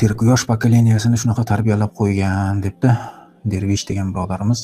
Yosh pokoleniyasini shunaqa tarbiyalab qo'ygan debdi Dervish degan birodarimiz.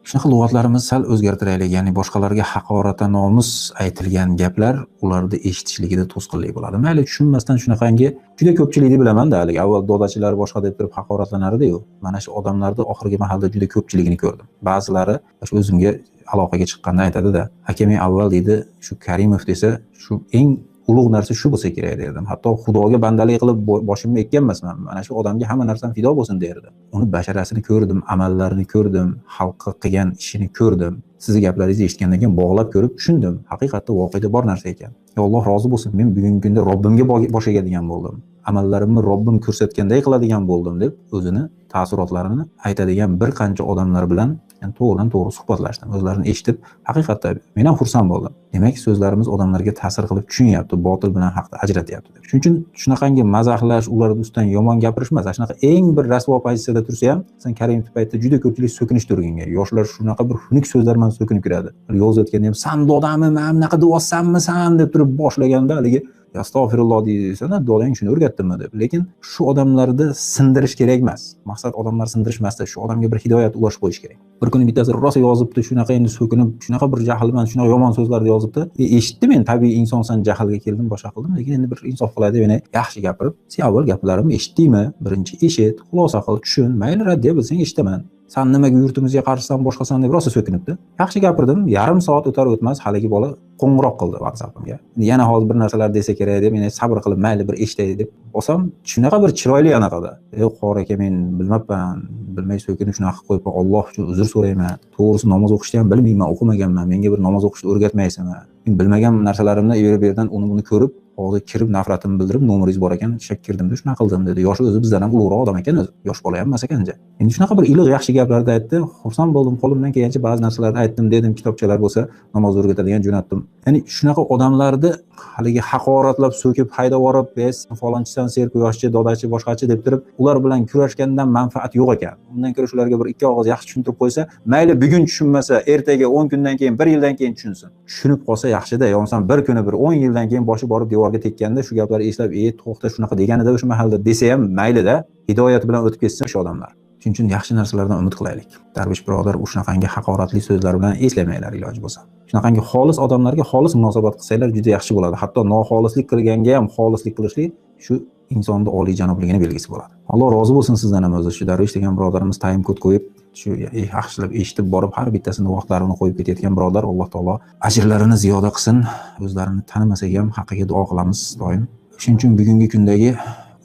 Shunaqa lug'atlarimizni sal o'zgartiraylik, ya'ni boshqalarga haqoratan nomus aytilgan gaplar ularni eshitishligida to'sqinlik bo'ladi. Mayli tushunmasdan shunaqangi juda ko'pchilikni bilaman-da, hali avval dodachilar boshqa deb turib haqoratlanardi-yu. Mana shu odamlarni oxirgi mahalda juda ko'pchiligini ko'rdim. Ba'zilari shu o'zimga aloqaga chiqqanda aytadi-da, aka men avval deydi, shu Karimov desa, shu eng ulug' narsa shu bo'lsa kerak derdim. Hatto Xudoga bandalik qilib boshimni ekkan emasman. Mana shu odamga hamma narsam fido bo'lsin derdim. Uni basharasini ko'rdim, amallarini ko'rdim, xalqqa qilgan ishini ko'rdim. Sizning gaplaringizni eshitgandan keyin bog'lab ko'rib tushundim. Haqiqatda voqeda bor narsa ekan. Alloh rozi bo'lsin, men bugungi kunda Robbimga bosh egadigan bo'ldim. Amallarimni Robbim ko'rsatganday qiladigan bo'ldim deb o'zini ta'sirotlarini aytadigan bir qancha odamlar bilan to'g'ridan to'g'ri suhbatlashdim. O'zlarini eshitib, haqiqatda men ham xursand bo'ldim. Demak, so'zlarimiz odamlarga ta'sir qilib tushunyapti, botil bilan haqni ajratyapti deb. Shuning uchun shunaqangi mazaxlash, ularning ustidan yomon gapirish emas. Shunaqa eng bir rasvo pozitsiyada tursa ham, sen Karimov paytda juda ko'pchilik so'kinish turganga. Yoshlar shunaqa bir xunuk so'zlar bilan so'kinib kiradi. Yozayotganda ham san dodami, men bunaqa deyapsanmi san deb turib boshlaganda haligi astag'firulloh deysan-da, dodang shuni o'rgatdimi deb. Lekin shu odamlarni sindirish kerak emas. Maqsad odamlar sindirishmasdan shu odamga bir hidoyat ulashib qo'yish kerak. Bir kuni bittasi rosa yozibdi, shunaqa endi so'kinib, shunaqa bir jahl bilan shunaqa yomon so'zlarni yozibdi. Eshitdim, men tabiiy insonsan, jahlga keldim, boshqa qildim, lekin endi bir insof qiladi deb yana yaxshi gapirib, sen avval gaplarimni eshitdingmi? Birinchi eshit, xulosa qil, tushun, mayli raddiya bo'lsang eshitaman. San nimaga yurtimizga qarshisan, boshqasan deb rosa so'kinibdi. Yaxshi gapirdim, yarim soat o'tar o'tmas haligi bola qo'ng'iroq qildi WhatsAppimga. Yana hozir bir narsalar desa kerak deb, men sabr qilib mayli bir eshitay deb olsam, shunaqa bir chiroyli anaqada. Qor aka, men bilmabman, bilmay so'kinib shunaqa qo'yib, Alloh uchun uzr so'rayman. To'g'risi namoz o'qishni ham bilmayman, o'qimaganman. Menga bir namoz o'qishni o'rgatmaysanmi? Men bilmagan narsalarimni yerdan uni ko'rib, hozir kirib nafratimni bildirib, nomeringiz bor ekan, kirdim-da shunaqa qildim dedi. Yoshi o'zi bizdan ham ulug'roq odam ekan o'zi. Yosh bola ham emas ekan-ja. Endi shunaqa bir iliq yaxshi gaplarni aytdi. Xursand bo'ldim, qo'limdan kelgancha ba'zi narsalarni aytdim, dedim, kitobchalar bo'lsa namoz o'rgatadigan jo'natdim. Ya'ni shunaqa odamlarni haligi haqoratlab so'kib haydab yorib, "Biz falonchisan, serku yoshchi, dodachi, boshqachi" deb turib, ular bilan kurashgandan manfaat yo'q ekan. Undan ko'ra shularga bir ikki og'iz yaxshi tushuntirib qo'ysa, mayli bugun tushunmasa, ertaga 10 kundan keyin, 1 yildan keyin tushunsin. Tushunib qolsa yaxshi-da, yo'nsan bir kuni bir 10 yildan keyin boshi borib devorga tekkanda shu gaplarni eslab, to'xta shunaqa deganida o'sha mahalda desa ham mayli-da, hidoyat bilan o'tib ketsin o'sha odamlar. Shuning uchun yaxshi narsalardan umid qilaylik. Darvish birodar shunaqangi haqoratli so'zlar bilan eslamanglar iloji bo'lsa. Shunaqangi xolis odamlarga xolis munosabat qilsanglar juda yaxshi bo'ladi. Hatto noxolislik qilganga ham xolislik qilishlik shu insonning oliyjanobligini belgisi bo'ladi. Alloh rozi bo'lsin sizdan ham o'zi. Shu Darvish degan birodarimiz time kod qo'yib, shu yaxshilab eshitib borib har bittasini vaqtlarini qo'yib ketayotgan birodar, Alloh taolo ajrlarini ziyoda qilsin. O'zlarini tanimasak ham haqqiga duo qilamiz doim. Shuning uchun bugungi kundagi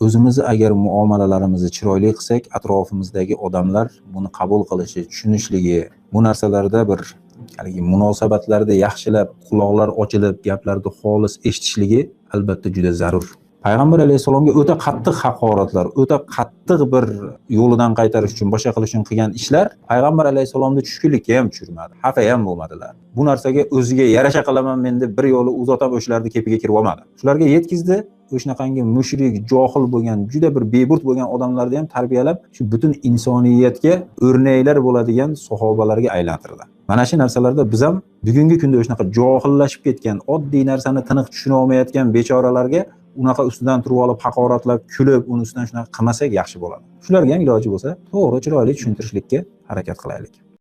o'zimizni agar muomalalarimizni chiroyli qilsak, atrofimizdagi odamlar buni qabul qilishi, tushunishligi, bu narsalarda bir haligi munosabatlarda yaxshilab, quloqlar ochilib, gaplarni xolis eshitishligi albatta juda zarur. Payg'ambar alayhisolamga o'ta qattiq haqoratlar, o'ta qattiq bir yo'lidan qaytarish uchun, boshqa qilish uchun qilgan ishlar Payg'ambar alayhisolamni tushkunlikka ham tushirmadi, xafa ham bo'lmadilar. Bu narsaga o'ziga yarasha qilaman men deb bir yo'li uzotam o'shalarni kepiga kirib olmadi. Shularga yetkizdi. O'shanaqangi mushrik, johil bo'lgan, juda bir beburt bo'lgan odamlarni ham tarbiyalab, shu butun insoniyatga o'rnaklar bo'ladigan sahobalarga aylantirdi. Mana shu narsalarda biz ham bugungi kunda o'shanaqa johillashib ketgan, oddiy narsani tiniq tushuna olmayotgan bechoralarga unaqa ustidan turib olib, haqoratlab, kulib, uni ustidan shunaqa qilmasak yaxshi bo'ladi. Shularga ham iloji bo'lsa, to'g'ri, chiroyli tushuntirishlikka harakat qilaylik.